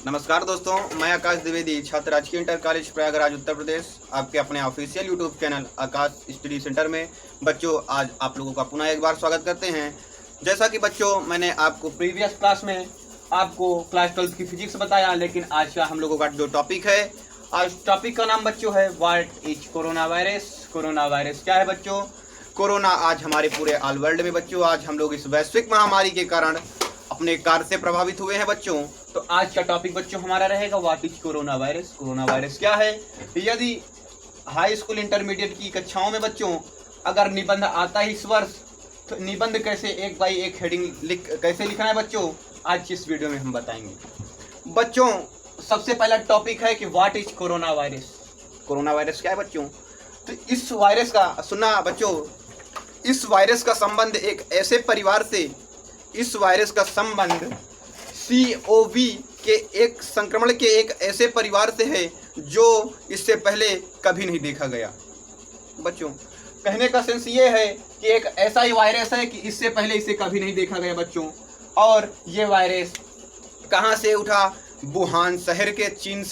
नमस्कार दोस्तों, मैं आकाश द्विवेदी, छात्र राजकीय इंटर कॉलेज प्रयागराज उत्तर प्रदेश, आपके अपने ऑफिशियल यूट्यूब चैनल आकाश स्टडी सेंटर में बच्चों आज आप लोगों का पुनः एक बार स्वागत करते हैं। जैसा कि बच्चों मैंने आपको प्रीवियस क्लास में आपको क्लास 12 की फिजिक्स बताया, लेकिन आज का हम लोगों का जो टॉपिक है, आज टॉपिक का नाम बच्चों है what is corona virus. Corona virus क्या है बच्चों? कोरोना आज हमारे पूरे ऑल वर्ल्ड में बच्चों, आज हम लोग इस वैश्विक महामारी के कारण अपने कार्य से प्रभावित हुए हैं बच्चों। तो आज का टॉपिक बच्चों हमारा रहेगा what is corona virus. Corona virus क्या है? यदि हाई स्कूल इंटरमीडिएट की कक्षाओं में बच्चों अगर निबंध आता है इस वर्ष, तो निबंध कैसे एक बाई एक हेडिंग कैसे लिखना है बच्चों, आज इस वीडियो में हम बताएंगे। बच्चों सबसे पहला टॉपिक है कि what is corona virus. Corona virus क्या है बच्चों? तो इस वायरस का सुना बच्चों, इस वायरस का संबंध एक ऐसे परिवार से, इस वायरस का संबंध COV के एक संक्रमण के एक ऐसे परिवार से है जो इससे पहले कभी नहीं देखा गया। बच्चों कहने का सेंस ये है कि एक ऐसा ही वायरस है कि इससे पहले इसे कभी नहीं देखा गया बच्चों। और ये वायरस कहाँ से उठा? वुहान शहर के चीन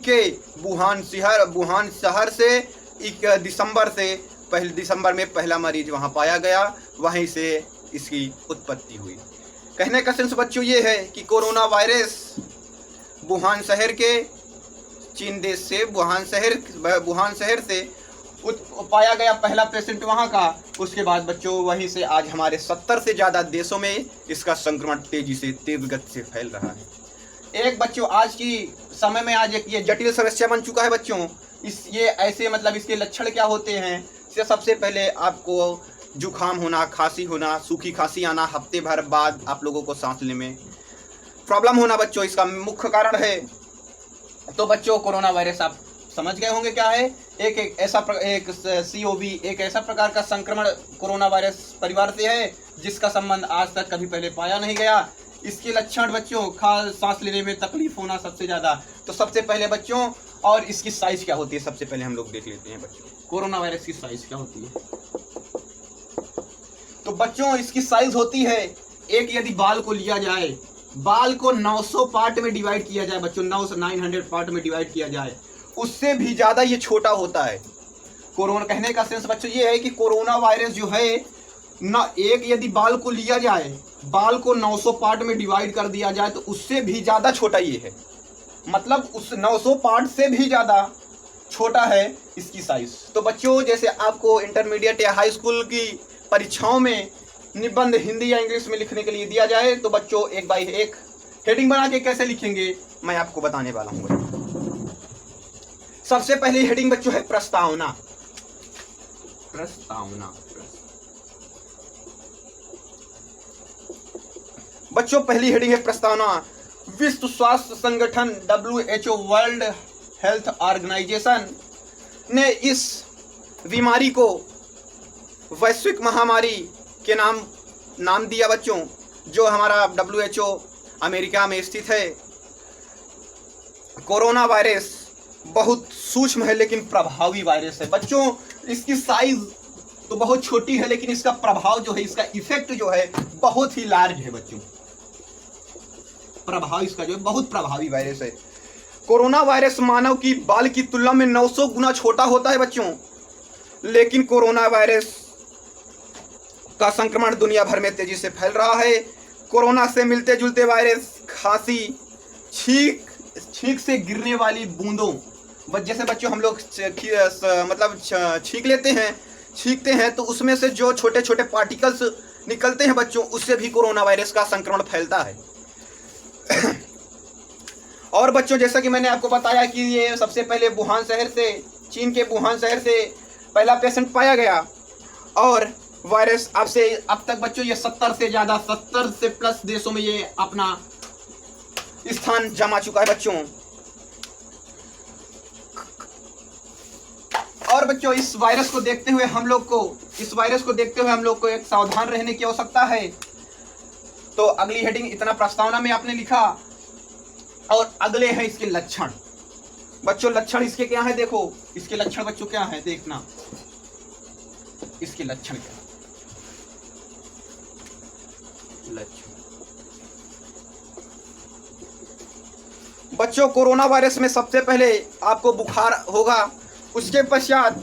के वुहान शहर से दिसंबर में पहला मरीज वहाँ पाया गया, वहीं से इसकी उत्पत्ति हुई। कहने का सेंस बच्चों ये है कि कोरोना वायरस वुहान शहर के चीन देश से वुहान शहर से पाया गया, पहला पेशेंट वहाँ का। उसके बाद बच्चों वहीं से आज हमारे 70 से ज़्यादा देशों में इसका संक्रमण तेज गति से फैल रहा है। एक बच्चों आज की समय में आज एक ये जटिल समस्या बन चुका है बच्चों। ये ऐसे मतलब इसके लक्षण क्या होते हैं? सबसे पहले आपको जुखाम होना, खांसी होना, सूखी खांसी आना, हफ्ते भर बाद आप लोगों को सांस लेने में प्रॉब्लम होना बच्चों, इसका मुख्य कारण है। तो बच्चों कोरोना वायरस आप समझ गए होंगे क्या है। एक COV एक ऐसा प्रकार का संक्रमण कोरोना वायरस परिवार से है जिसका संबंध आज तक कभी पहले पाया नहीं गया। इसके लक्षण बच्चों सांस लेने में तकलीफ होना सबसे ज़्यादा। तो सबसे पहले बच्चों, और इसकी साइज क्या होती है सबसे पहले हम लोग देख लेते हैं बच्चों। कोरोना वायरस की साइज क्या होती है? तो बच्चों इसकी साइज होती है, एक यदि बाल को लिया जाए, बाल को 900 पार्ट में डिवाइड किया जाए बच्चों, 900 पार्ट में डिवाइड किया जाए, उससे भी ज़्यादा ये छोटा होता है। कोरोना कहने का सेंस बच्चों ये है कि कोरोना वायरस जो है ना, एक यदि बाल को लिया जाए, बाल को 900 पार्ट में डिवाइड कर दिया जाए, तो उससे भी ज़्यादा छोटा ये है। मतलब उस 900 पार्ट से भी ज़्यादा छोटा है इसकी साइज। तो बच्चों जैसे आपको इंटरमीडिएट या हाई स्कूल की परीक्षाओं में निबंध हिंदी या इंग्लिश में लिखने के लिए दिया जाए, तो बच्चों एक बाई एक हेडिंग बना के कैसे लिखेंगे मैं आपको बताने वाला हूँ। सबसे पहली हेडिंग बच्चों है प्रस्तावना। प्रस्तावना बच्चों पहली हेडिंग है प्रस्तावना। विश्व स्वास्थ्य संगठन WHO वर्ल्ड हेल्थ ऑर्गेनाइजेशन ने इस बीमारी को वैश्विक महामारी के नाम दिया बच्चों। जो हमारा WHO अमेरिका में स्थित है। कोरोना वायरस बहुत सूक्ष्म है लेकिन प्रभावी वायरस है बच्चों। इसकी साइज तो बहुत छोटी है लेकिन इसका प्रभाव जो है, इसका इफेक्ट जो है बहुत ही लार्ज है बच्चों। प्रभाव इसका जो है बहुत प्रभावी वायरस है। कोरोना वायरस मानव की बाल की तुलना में 900 गुना छोटा होता है बच्चों, लेकिन कोरोना वायरस का संक्रमण दुनिया भर में तेजी से फैल रहा है। कोरोना से मिलते जुलते वायरस खांसी, छींक से गिरने वाली बूंदों, जैसे बच्चों हम लोग छींकते हैं तो उसमें से जो छोटे छोटे पार्टिकल्स निकलते हैं बच्चों, उससे भी कोरोना वायरस का संक्रमण फैलता है। और बच्चों जैसा कि मैंने आपको बताया कि ये सबसे पहले चीन के वुहान शहर से पहला पेशेंट पाया गया, और वायरस अब तक बच्चों ये 70 से प्लस देशों में ये अपना स्थान जमा चुका है बच्चों। और बच्चों इस वायरस को देखते हुए हम लोग को एक सावधान रहने की आवश्यकता है। तो अगली हेडिंग इतना प्रस्तावना में आपने लिखा, और अगले हैं इसके लक्षण बच्चों। लक्षण इसके क्या है? देखो इसके लक्षण बच्चों क्या है, देखना इसके लक्षण क्या। लक्षण बच्चों कोरोना वायरस में सबसे पहले आपको बुखार होगा, उसके पश्चात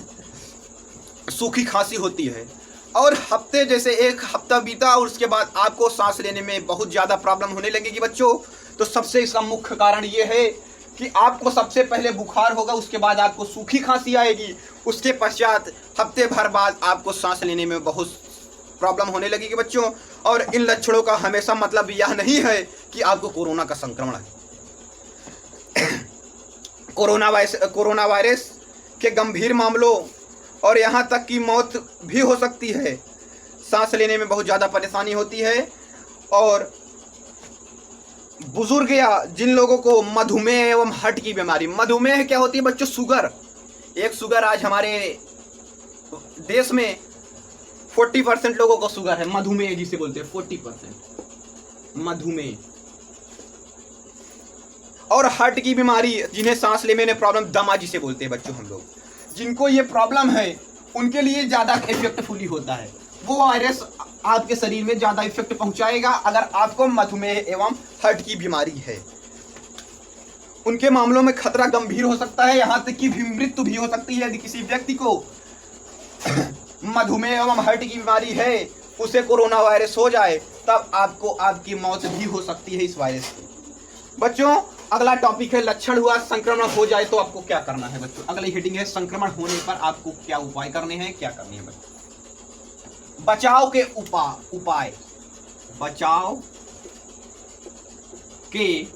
सूखी खांसी होती है और हफ्ते जैसे एक हफ्ता बीता और उसके बाद आपको सांस लेने में बहुत ज़्यादा प्रॉब्लम होने लगेगी बच्चों। तो सबसे इसका मुख्य कारण ये है कि आपको सबसे पहले बुखार होगा, उसके बाद आपको सूखी खांसी आएगी, उसके पश्चात हफ्ते भर बाद आपको सांस लेने में बहुत प्रॉब्लम होने लगेगी बच्चों। और इन लक्षणों का हमेशा मतलब यह नहीं है कि आपको कोरोना का संक्रमण है। कोरोना वायरस के गंभीर मामलों और यहाँ तक कि मौत भी हो सकती है। सांस लेने में बहुत ज़्यादा परेशानी होती है। और बुजुर्ग या जिन लोगों को मधुमेह एवं हार्ट की बीमारी, मधुमेह क्या होती है बच्चों? शुगर। एक शुगर आज हमारे देश में 40% लोगों को शुगर है, मधुमेह जिसे बोलते हैं 40% मधुमेह। और हार्ट की बीमारी, जिन्हें सांस लेने में प्रॉब्लम, दमा जिसे बोलते हैं बच्चों हम लोग, जिनको ये प्रॉब्लम है उनके लिए ज़्यादा इफेक्टफुली होता है। वो वायरस आपके शरीर में ज़्यादा इफेक्ट पहुंचाएगा अगर आपको मधुमेह एवं हार्ट की बीमारी है। उनके मामलों में खतरा गंभीर हो सकता है, यहाँ तक कि मृत्यु भी हो सकती है। यदि किसी व्यक्ति को मधुमेह एवं हार्ट की बीमारी है, उसे कोरोना वायरस हो जाए, तब आपको आपकी मौत भी हो सकती है इस वायरस से। बच्चों अगला टॉपिक है लक्षण हुआ संक्रमण हो जाए तो आपको क्या करना है बच्चों। अगली हेडिंग है संक्रमण होने पर आपको क्या उपाय करने हैं, क्या करनी है बच्चों। बचाव के उपाय, बचाव के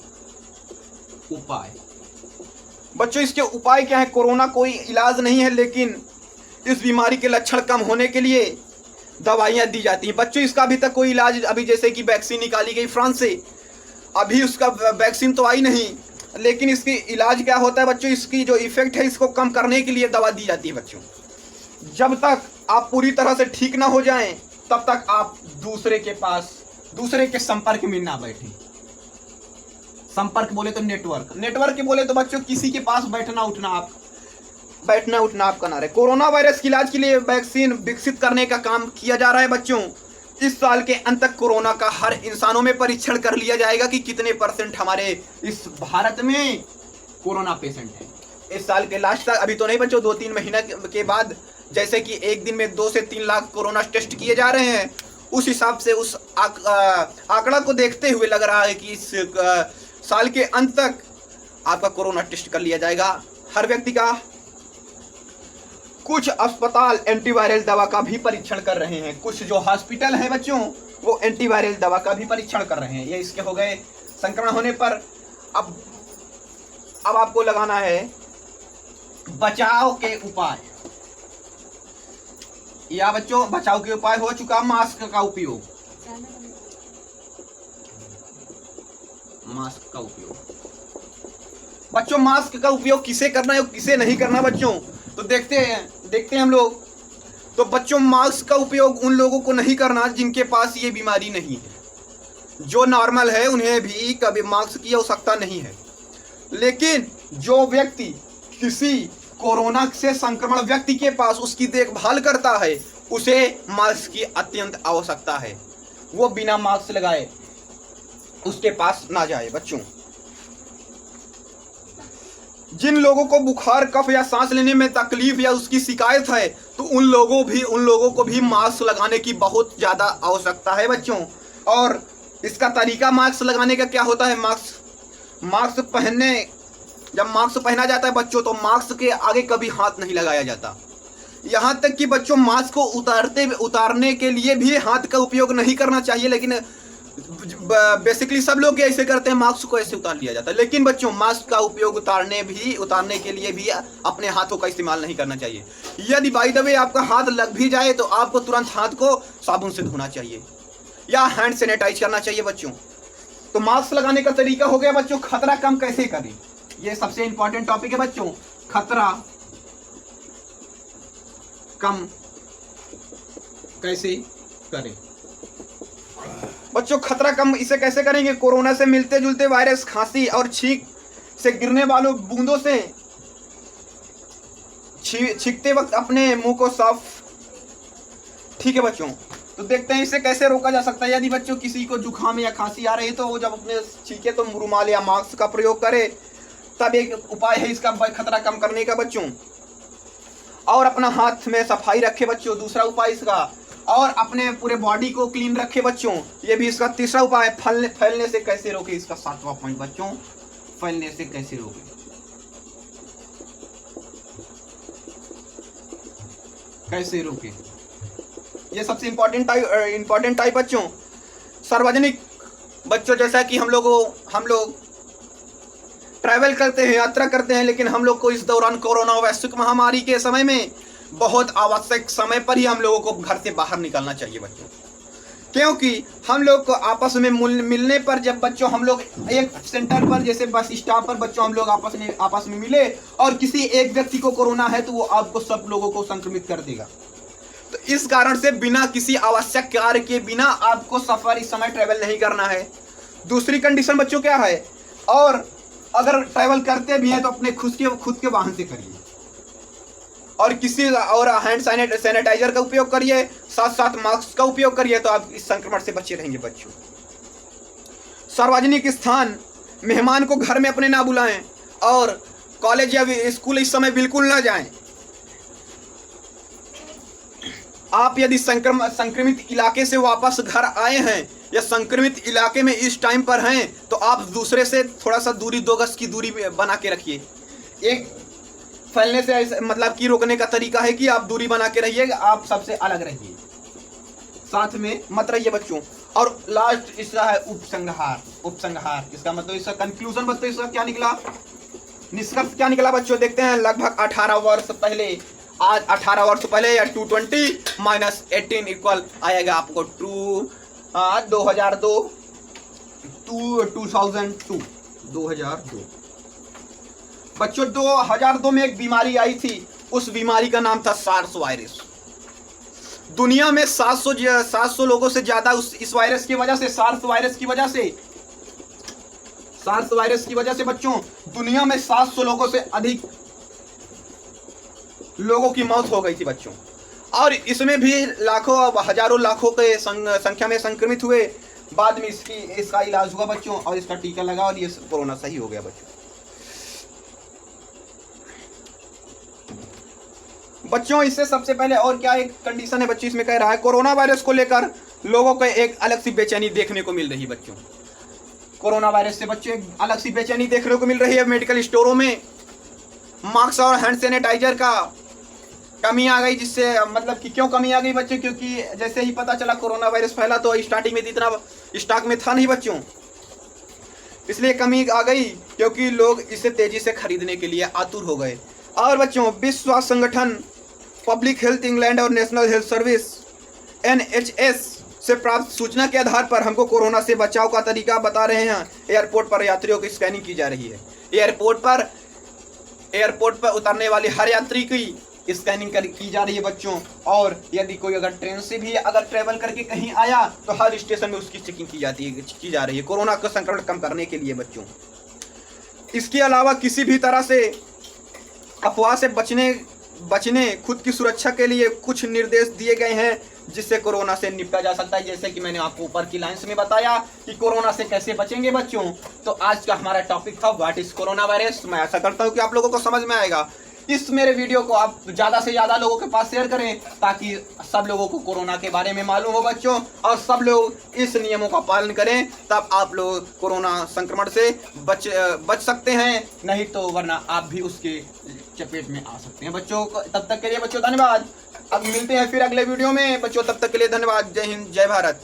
उपाय। बच्चों इसके उपाय क्या है? कोरोना कोई इलाज नहीं है, लेकिन इस बीमारी के लक्षण कम होने के लिए दवाइयां दी जाती हैं बच्चों। इसका अभी तक कोई इलाज, अभी जैसे कि वैक्सीन निकाली गई फ्रांस से, अभी उसका वैक्सीन तो आई नहीं, लेकिन इसकी इलाज क्या होता है बच्चों? इसकी जो इफेक्ट है इसको कम करने के लिए दवा दी जाती है बच्चों। जब तक आप पूरी तरह से ठीक ना हो जाएं, तब तक आप दूसरे के संपर्क में ना बैठें। संपर्क बोले तो नेटवर्क के बोले तो बच्चों किसी के पास बैठना उठना आपका ना रहे। कोरोना वायरस के इलाज के लिए वैक्सीन विकसित करने का काम किया जा रहा है बच्चों। इस साल के अंत तक कोरोना का हर इंसानों में परीक्षण कर लिया जाएगा कि कितने % हमारे इस भारत में कोरोना पेशेंट हैं। इस साल के लास्ट तक, अभी तो नहीं बच्चों, 2-3 महीने के बाद, जैसे कि एक दिन में 2 से 3 लाख कोरोना टेस्ट किए जा रहे हैं, उस हिसाब से उस आंकड़ा को देखते हुए लग रहा है कि इस साल के अंत तक आपका कोरोना टेस्ट कर लिया जाएगा हर व्यक्ति का। कुछ अस्पताल एंटीवायरल दवा का भी परीक्षण कर रहे हैं। कुछ जो हॉस्पिटल है बच्चों, वो एंटीवायरल दवा का भी परीक्षण कर रहे हैं। ये इसके हो गए संक्रमण होने पर। अब आपको लगाना है बचाव के उपाय। या बच्चों बचाव के उपाय हो चुका, मास्क का उपयोग। बच्चों मास्क का उपयोग किसे करना है और किसे नहीं करना बच्चों, तो देखते हैं हम लोग। तो बच्चों मास्क का उपयोग उन लोगों को नहीं करना जिनके पास ये बीमारी नहीं है। जो नॉर्मल है उन्हें भी कभी मास्क की आवश्यकता नहीं है, लेकिन जो व्यक्ति किसी कोरोना से संक्रमण व्यक्ति के पास उसकी देखभाल करता है, उसे मास्क की अत्यंत आवश्यकता है। वो बिना मास्क लगाए उसके पास ना जाए बच्चों। जिन लोगों को बुखार, कफ या सांस लेने में तकलीफ या उसकी शिकायत है, तो उन लोगों को भी मास्क लगाने की बहुत ज़्यादा आवश्यकता है बच्चों। और इसका तरीका मास्क लगाने का क्या होता है? जब मास्क पहना जाता है बच्चों, तो मास्क के आगे कभी हाथ नहीं लगाया जाता। यहाँ तक कि बच्चों मास्क को उतारने के लिए भी हाथ का उपयोग नहीं करना चाहिए, लेकिन बेसिकली सब लोग ऐसे करते हैं, मास्क को ऐसे उतार लिया जाता है। लेकिन बच्चों मास्क का उपयोग उतारने के लिए भी अपने हाथों का इस्तेमाल नहीं करना चाहिए। यदि बाय द वे आपका हाथ लग भी जाए तो आपको तुरंत हाथ को साबुन से धोना चाहिए या हैंड सैनिटाइज करना चाहिए बच्चों। तो मास्क लगाने का तरीका हो गया बच्चों। खतरा कम कैसे करें, ये सबसे इंपॉर्टेंट टॉपिक है बच्चों। खतरा कम कैसे करें बच्चों? खतरा कम इसे कैसे करेंगे? कोरोना से मिलते जुलते वायरस खांसी और छींक से गिरने वालों बूंदों से छींकते वक्त अपने मुंह को साफ, ठीक है बच्चों। तो देखते हैं इसे कैसे रोका जा सकता है। यदि बच्चों किसी को जुकाम या खांसी आ रही है, तो वो जब अपने छींके तो रुमाल या मास्क का प्रयोग करे। तब एक उपाय है इसका खतरा कम करने का बच्चों। और अपना हाथ में सफाई रखे बच्चों, दूसरा उपाय इसका। और अपने पूरे बॉडी को क्लीन रखे बच्चों, ये भी इसका तीसरा उपाय। फैलने से कैसे रोके, इसका 7वां पॉइंट बच्चों, फैलने से कैसे रोके। कैसे रोके, ये सबसे इंपॉर्टेंट टाइप बच्चों। सार्वजनिक बच्चों, जैसा कि हम लोग ट्रैवल करते हैं, यात्रा करते हैं, लेकिन हम लोग को इस दौरान कोरोना वैश्विक महामारी के समय में बहुत आवश्यक समय पर ही हम लोगों को घर से बाहर निकलना चाहिए बच्चों। क्योंकि हम लोग को आपस में मिलने पर, जब बच्चों हम लोग एक सेंटर पर जैसे बस स्टॉप पर बच्चों हम लोग आपस में मिले और किसी एक व्यक्ति को कोरोना है तो वो आपको सब लोगों को संक्रमित कर देगा। तो इस कारण से बिना किसी आवश्यक कार्य के बिना आपको सफर इस समय ट्रैवल नहीं करना है। दूसरी कंडीशन बच्चों क्या है, और अगर ट्रैवल करते भी हैं तो अपने खुद के वाहन से करिए और हैंड सैनिटाइजर का उपयोग करिए, साथ साथ मास्क का उपयोग करिए, तो आप इस संक्रमण से बचे रहेंगे बच्चों। सार्वजनिक स्थान, मेहमान को घर में अपने ना बुलाएं और कॉलेज या स्कूल इस समय बिल्कुल ना जाएं। आप यदि संक्रमित इलाके से वापस घर आए हैं या संक्रमित इलाके में इस टाइम पर हैं तो आप दूसरे से थोड़ा सा दूरी, 2 गज की दूरी बना के रखिए। एक फैलने से मतलब कि रोकने का तरीका है कि आप दूरी बना के रहिए, आप सबसे अलग रहिए, साथ में मत रहिए बच्चों। और लास्ट इसका है उपसंहार। इसका मतलब, इसका कंक्लूजन बच्चों, इसका क्या निकला, निष्कर्ष क्या निकला बच्चों, देखते हैं। लगभग 18 वर्ष पहले, आज 18 वर्ष पहले या 220 माइनस 18 इक्वल आएगा आपको 2002 बच्चों। 2002 में एक बीमारी आई थी, उस बीमारी का नाम था सार्स वायरस। दुनिया में 700 लोगों से ज्यादा इस वायरस की वजह से, सार्स वायरस की वजह से बच्चों दुनिया में 700 लोगों से अधिक लोगों की मौत हो गई थी बच्चों। और इसमें भी लाखों, हजारों लाखों के संख्या में संक्रमित हुए। बाद में इसका इलाज हुआ बच्चों और इसका टीका लगा और ये कोरोना सही हो गया बच्चों। इससे सबसे पहले और क्या एक कंडीशन है बच्चों, इसमें कह रहा है कोरोना वायरस को लेकर लोगों को एक अलग सी बेचैनी देखने को मिल रही है बच्चों। कोरोना वायरस से बच्चों एक अलग सी बेचैनी देखने को मिल रही है। मेडिकल स्टोरों में मास्क और हैंड सैनिटाइजर का कमी आ गई, जिससे मतलब कि क्यों कमी आ गई बच्चों, क्योंकि जैसे ही पता चला कोरोना वायरस फैला तो स्टार्टिंग में इतना स्टॉक में था नहीं बच्चों, इसलिए कमी आ गई क्योंकि लोग इसे तेजी से खरीदने के लिए आतुर हो गए। और बच्चों, विश्व स्वास्थ्य संगठन, पब्लिक हेल्थ इंग्लैंड और नेशनल हेल्थ सर्विस NHS से प्राप्त सूचना के आधार पर हमको कोरोना से बचाव का तरीका बता रहे हैं। एयरपोर्ट पर यात्रियों की स्कैनिंग की जा रही है। एयरपोर्ट पर उतरने वाले हर यात्री की स्कैनिंग की जा रही है बच्चों। और यदि कोई अगर ट्रेन से भी अगर ट्रेवल करके कहीं आया तो हर स्टेशन में उसकी चेकिंग की जा रही है कोरोना का संक्रमण कम करने के लिए बच्चों। इसके अलावा किसी भी तरह से अफवाह से बचने खुद की सुरक्षा के लिए कुछ निर्देश दिए गए हैं जिससे कोरोना से निपटा जा सकता है। जैसे कि मैंने आपको ऊपर की लाइंस में बताया कि कोरोना से कैसे बचेंगे बच्चों। तो आज का हमारा टॉपिक था व्हाट इज कोरोना वायरस। मैं आशा करता हूं कि आप लोगों को समझ में आएगा। इस मेरे वीडियो को आप ज़्यादा से ज़्यादा लोगों के पास शेयर करें ताकि सब लोगों को कोरोना के बारे में मालूम हो बच्चों, और सब लोग इस नियमों का पालन करें, तब आप लोग कोरोना संक्रमण से बच सकते हैं, नहीं तो वरना आप भी उसके चपेट में आ सकते हैं बच्चों। तब तक के लिए बच्चों धन्यवाद। अब मिलते हैं फिर अगले वीडियो में बच्चों, तब तक के लिए धन्यवाद। जय हिंद, जय भारत।